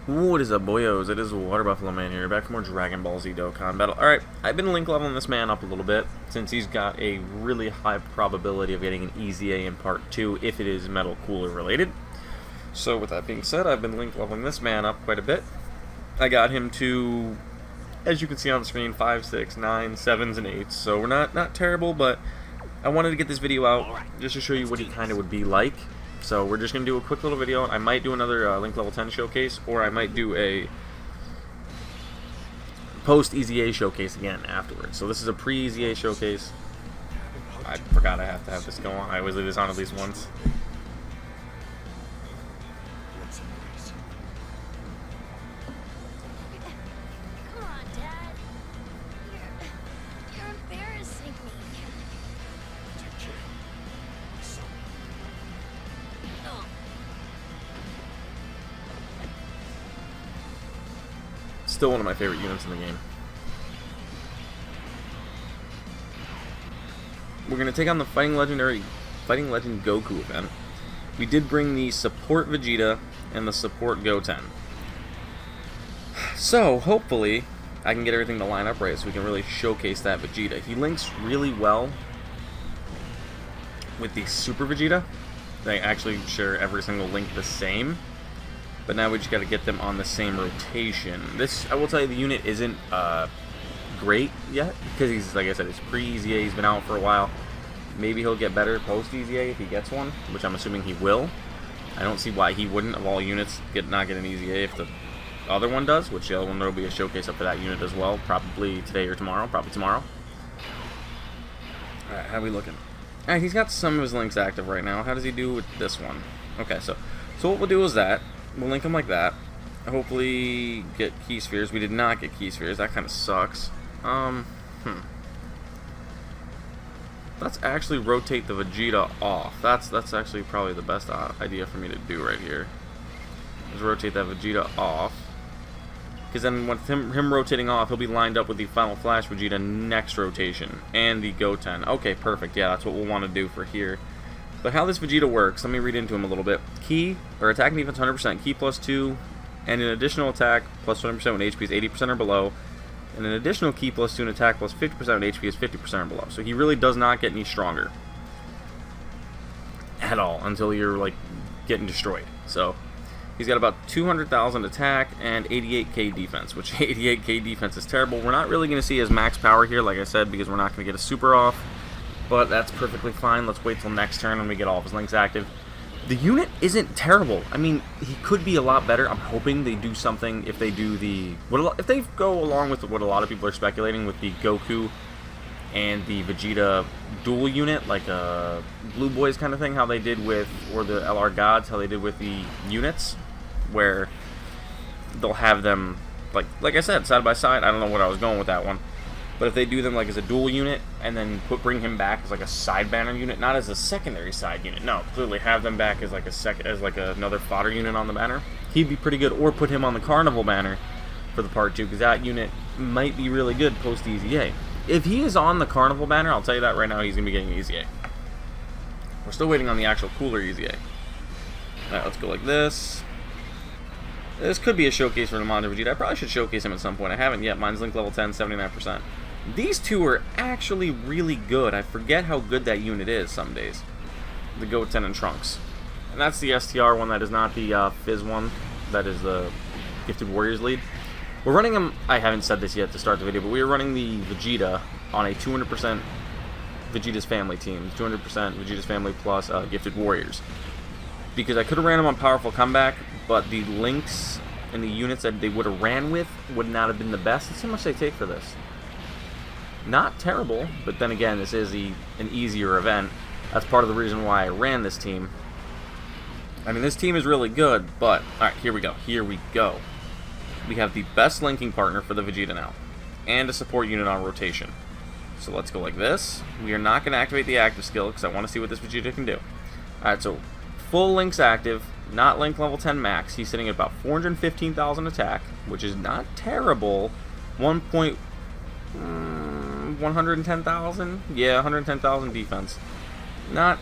What is up, boyos? It is Water Buffalo Man here, back for more Dragon Ball Z Dokkan battle. Alright, I've been link leveling this man up a little bit, since he's got a really high probability of getting an easy A in Part 2, if it is Metal Cooler related. So with that being said, I've been link leveling this man up quite a bit. I got him to, as you can see on the screen, 5, 6, 9, 7s, and 8s, so we're not terrible, but I wanted to get this video out just to show you what he kind of would be like. So we're just going to do a quick little video. I might do another Link Level 10 showcase, or I might do a post-Easy A showcase again afterwards. So this is a pre-Easy A showcase. I forgot I have to have this go on. I always leave this on at least once. Come on, Dad. You're embarrassing me. Oh. Still one of my favorite units in the game. We're going to take on the Fighting Legend Goku event. We did bring the support Vegeta and the support Goten. So, hopefully, I can get everything to line up right so we can really showcase that Vegeta. He links really well with the Super Vegeta. They actually share every single link the same. But now we just got to get them on the same rotation. This, I will tell you, the unit isn't great yet, because he's, like I said, it's pre-Easy A. He's been out for a while. Maybe he'll get better post-Easy A if he gets one, which I'm assuming he will. I don't see why he wouldn't, of all units, not get an Easy A if the other one does, which the other one, there will be a showcase up for that unit as well, probably today or tomorrow, probably tomorrow. Alright, how are we looking? Alright, he's got some of his links active right now. How does he do with this one? Okay, so what we'll do is that. We'll link him like that. Hopefully get key spheres. We did not get key spheres. That kind of sucks. Let's actually rotate the Vegeta off. That's actually probably the best idea for me to do right here. Is rotate that Vegeta off. Because then with him rotating off, he'll be lined up with the Final Flash Vegeta next rotation. And the Goten. Okay, perfect. Yeah, that's what we'll want to do for here. But how this Vegeta works, let me read into him a little bit. Key, or attack and defense 100%, key plus 2, and an additional attack plus 20% when HP is 80% or below, and an additional key plus 2 and attack plus 50% when HP is 50% or below. So he really does not get any stronger at all until you're like getting destroyed. So he's got about 200,000 attack and 88k defense, which 88k defense is terrible. We're not really going to see his max power here, like I said, because we're not going to get a super off. But that's perfectly fine. Let's wait till next turn when we get all of his links active. The unit isn't terrible. I mean, he could be a lot better. I'm hoping they do something if they do if they go along with what a lot of people are speculating with the Goku and the Vegeta dual unit, like a Blue Boys kind of thing, how they did with, or the LR Gods, how they did with the units, where they'll have them, like I said, side by side. I don't know what I was going with that one. But if they do them like as a dual unit, and then bring him back as like a side banner unit, not as a secondary side unit. No, clearly have them back as like another fodder unit on the banner. He'd be pretty good. Or put him on the Carnival banner for the Part 2, because that unit might be really good post Easy A. If he is on the Carnival banner, I'll tell you that right now, he's gonna be getting Easy A. We're still waiting on the actual cooler Easy A. All right, let's go like this. This could be a showcase for the Mondo Vegeta. I probably should showcase him at some point. I haven't yet. Mine's link level 10, 79%. These two are actually really good. I forget how good that unit is some days. The Goten and Trunks. And that's the STR one. That is not the Fizz one. That is the Gifted Warriors lead. We're running him. I haven't said this yet to start the video, but we are running the Vegeta on a 200% Vegeta's Family team. 200% Vegeta's Family plus Gifted Warriors. Because I could have ran him on Powerful Comeback, but the links and the units that they would have ran with would not have been the best. Let's see how much they take for this. Not terrible, but then again, this is an easier event. That's part of the reason why I ran this team. I mean, this team is really good, but... Alright, here we go. Here we go. We have the best linking partner for the Vegeta now. And a support unit on rotation. So let's go like this. We are not going to activate the active skill, because I want to see what this Vegeta can do. Alright, so full links active. Not link level 10 max. He's sitting at about 415,000 attack, which is not terrible. 110,000? Yeah, 110,000 defense. Not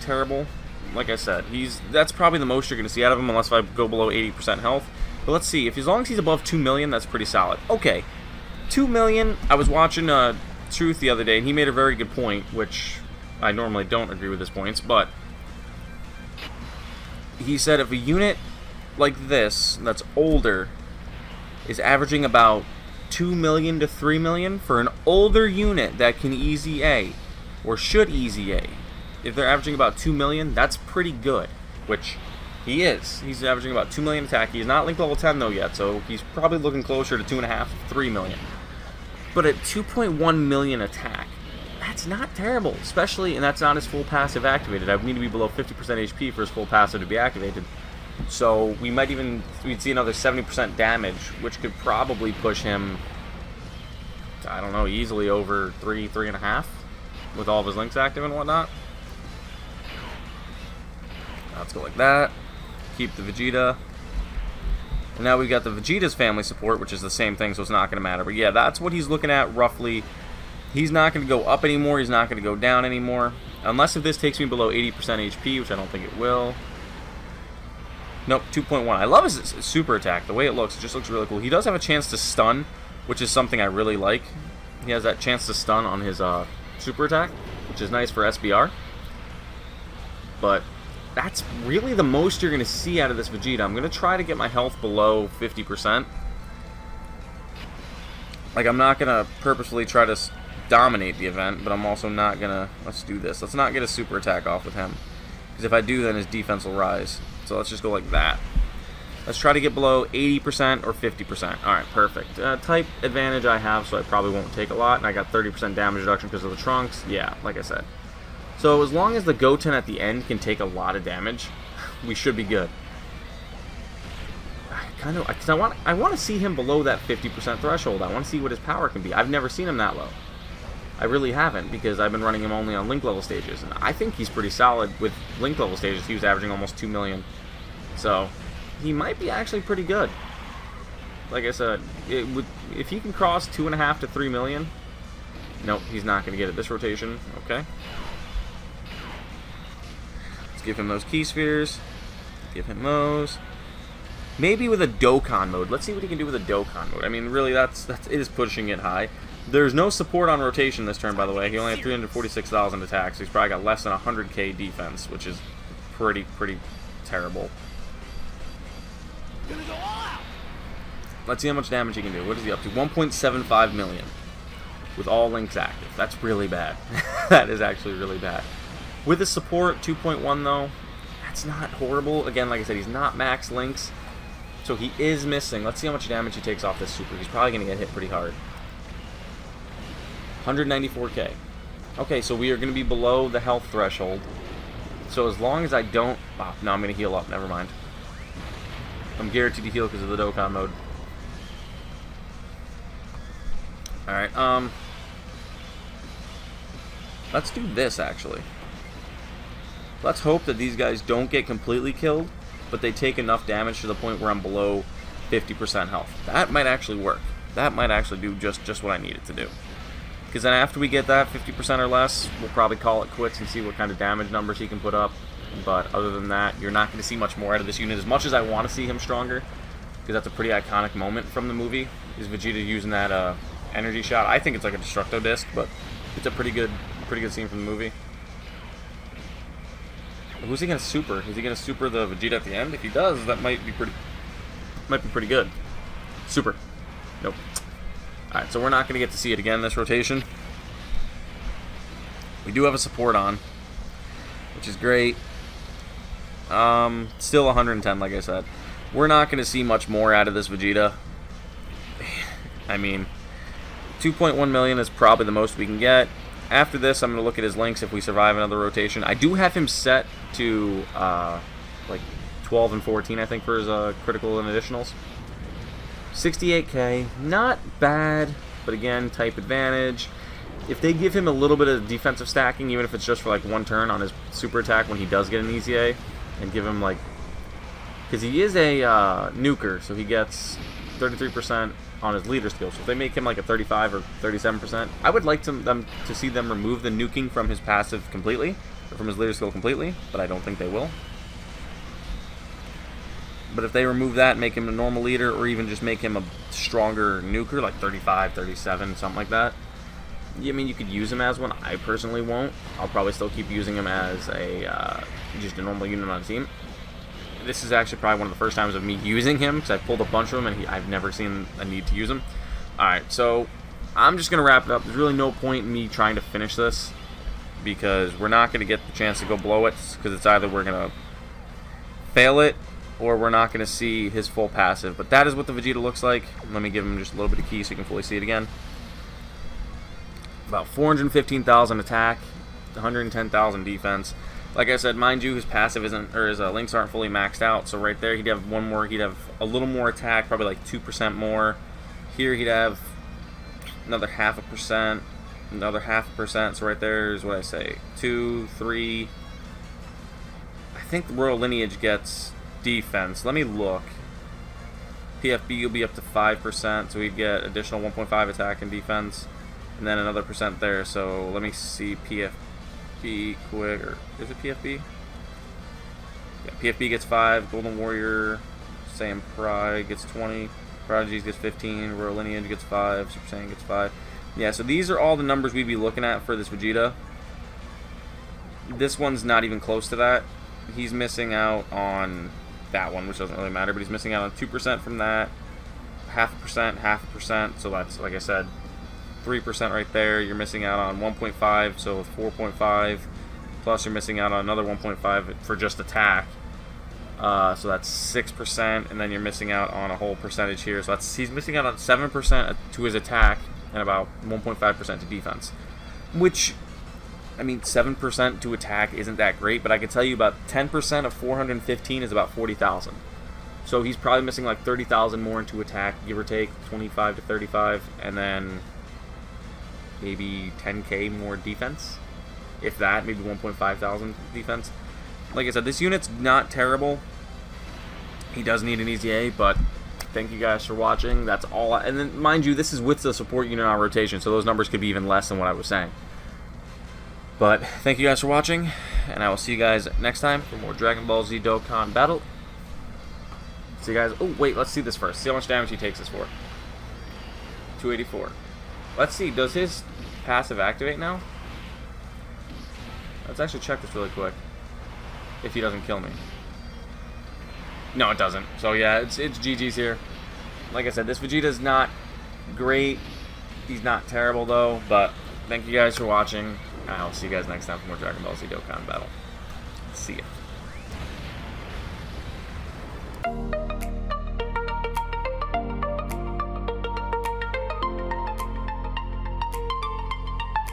terrible. Like I said, that's probably the most you're going to see out of him unless I go below 80% health. But let's see, if as long as he's above 2 million, that's pretty solid. Okay, 2 million, I was watching Truth the other day, and he made a very good point, which I normally don't agree with his points, but he said if a unit like this, that's older, is averaging about 2 million to 3 million, for an older unit that can easy A, or should easy A, if they're averaging about 2 million, that's pretty good, which he is. He's averaging about 2 million attack. He's not linked level 10 though yet, so he's probably looking closer to 2.5, 3 million. But at 2.1 million attack, that's not terrible, especially, and that's not his full passive activated. I would need to be below 50% HP for his full passive to be activated. So we'd see another 70% damage, which could probably push him, I don't know, easily over 3.5 with all of his links active and whatnot. Let's go like that. Keep the Vegeta. And now we've got the Vegeta's family support, which is the same thing, so it's not going to matter. But yeah, that's what he's looking at roughly. He's not going to go up anymore. He's not going to go down anymore. Unless if this takes me below 80% HP, which I don't think it will. Nope, 2.1. I love his super attack. The way it looks, it just looks really cool. He does have a chance to stun, which is something I really like. He has that chance to stun on his super attack, which is nice for SBR. But that's really the most you're going to see out of this Vegeta. I'm going to try to get my health below 50%. Like, I'm not going to purposefully try to dominate the event, but I'm also not going to... Let's do this. Let's not get a super attack off with him. Because if I do, then his defense will rise. So let's just go like that. Let's try to get below 80% or 50%. Alright, perfect. Type advantage I have, so I probably won't take a lot. And I got 30% damage reduction because of the trunks. Yeah, like I said. So as long as the Goten at the end can take a lot of damage, we should be good. Because I want to see him below that 50% threshold. I want to see what his power can be. I've never seen him that low. I really haven't, because I've been running him only on link level stages, and I think he's pretty solid with link level stages. He was averaging almost 2 million, so he might be actually pretty good. Like I said, if he can cross 2.5 to 3 million, nope, he's not going to get it this rotation. Okay, let's give him those key spheres. Give him those. Maybe with a Dokkan mode. Let's see what he can do with a Dokkan mode. I mean, really, it is pushing it high. There's no support on rotation this turn, by the way. He only had 346,000 attacks. So he's probably got less than 100k defense, which is pretty terrible. Let's see how much damage he can do. What is he up to? 1.75 million with all links active. That's really bad. That is actually really bad. With the support, 2.1 though, that's not horrible. Again, like I said, he's not max links, so he is missing. Let's see how much damage he takes off this super. He's probably going to get hit pretty hard. 194k. Okay, so we are going to be below the health threshold. So as long as I don't... Oh, no, I'm going to heal up. Never mind. I'm guaranteed to heal because of the Dokkan mode. Alright, let's do this, actually. Let's hope that these guys don't get completely killed, but they take enough damage to the point where I'm below 50% health. That might actually work. That might actually do just what I need it to do. Because then after we get that 50% or less, we'll probably call it quits and see what kind of damage numbers he can put up. But other than that, you're not going to see much more out of this unit. As much as I want to see him stronger, because that's a pretty iconic moment from the movie, is Vegeta using that energy shot. I think it's like a Destructo Disc, but it's a pretty good scene from the movie. Who's he going to super? Is he going to super the Vegeta at the end? If he does, that might be pretty good. Super. Nope. Alright, so we're not going to get to see it again this rotation. We do have a support on, which is great. Still 110, like I said. We're not going to see much more out of this Vegeta. I mean, 2.1 million is probably the most we can get. After this, I'm going to look at his links if we survive another rotation. I do have him set to like 12 and 14, I think, for his critical and additionals. 68k, not bad, but again, type advantage. If they give him a little bit of defensive stacking, even if it's just for like one turn on his super attack when he does get an easy A, and give him like, because he is a nuker, so he gets 33% on his leader skill. So if they make him like a 35 or 37%, I would like them to see them remove the nuking from his passive completely, or from his leader skill completely, but I don't think they will. But if they remove that, make him a normal leader, or even just make him a stronger nuker, like 35, 37, something like that, I mean, you could use him as one. I personally won't. I'll probably still keep using him as just a normal unit on a team. This is actually probably one of the first times of me using him, because I pulled a bunch of them, and I've never seen a need to use him. Alright, so I'm just going to wrap it up. There's really no point in me trying to finish this, because we're not going to get the chance to go blow it, because it's either we're going to fail it, or we're not going to see his full passive. But that is what the Vegeta looks like. Let me give him just a little bit of key so you can fully see it again. About 415,000 attack, 110,000 defense. Like I said, mind you, his passive isn't, or his links aren't fully maxed out. So right there, he'd have one more. He'd have a little more attack, probably like 2% more. Here, he'd have another 0.5%, another 0.5%. So right there is what I say, 2, 3. I think the Royal Lineage gets defense. Let me look. PFB will be up to 5%, so he'd get additional 1.5 attack and defense, and then another % there. So let me see PFB quick, or is it PFB? Yeah, PFB gets 5, Golden Warrior, Saiyan Pride gets 20, Prodigies gets 15, Royal Lineage gets 5, Super Saiyan gets 5. Yeah, so these are all the numbers we'd be looking at for this Vegeta. This one's not even close to that. He's missing out on that one, which doesn't really matter, but he's missing out on 2% from that, 0.5%, 0.5%, so that's, like I said, 3% right there. You're missing out on 1.5, so 4.5, plus you're missing out on another 1.5 for just attack, so that's 6%, and then you're missing out on a whole percentage here, so he's missing out on 7% to his attack, and about 1.5% to defense, which, I mean, 7% to attack isn't that great, but I can tell you about 10% of 415 is about 40,000. So he's probably missing like 30,000 more into attack, give or take, 25 to 35, and then maybe 10k more defense, if that, maybe 1.5 thousand defense. Like I said, this unit's not terrible. He does need an easy A, but thank you guys for watching. That's all. And then, mind you, this is with the support unit on rotation, so those numbers could be even less than what I was saying. But thank you guys for watching, and I will see you guys next time for more Dragon Ball Z Dokkan Battle. See you guys. Oh, wait, let's see this first. See how much damage he takes this for. 284. Let's see, does his passive activate now? Let's actually check this really quick. If he doesn't kill me. No, it doesn't. So yeah, it's GG's here. Like I said, this Vegeta's not great. He's not terrible though, but thank you guys for watching. I'll see you guys next time for more Dragon Ball Z Dokkan Battle. See ya.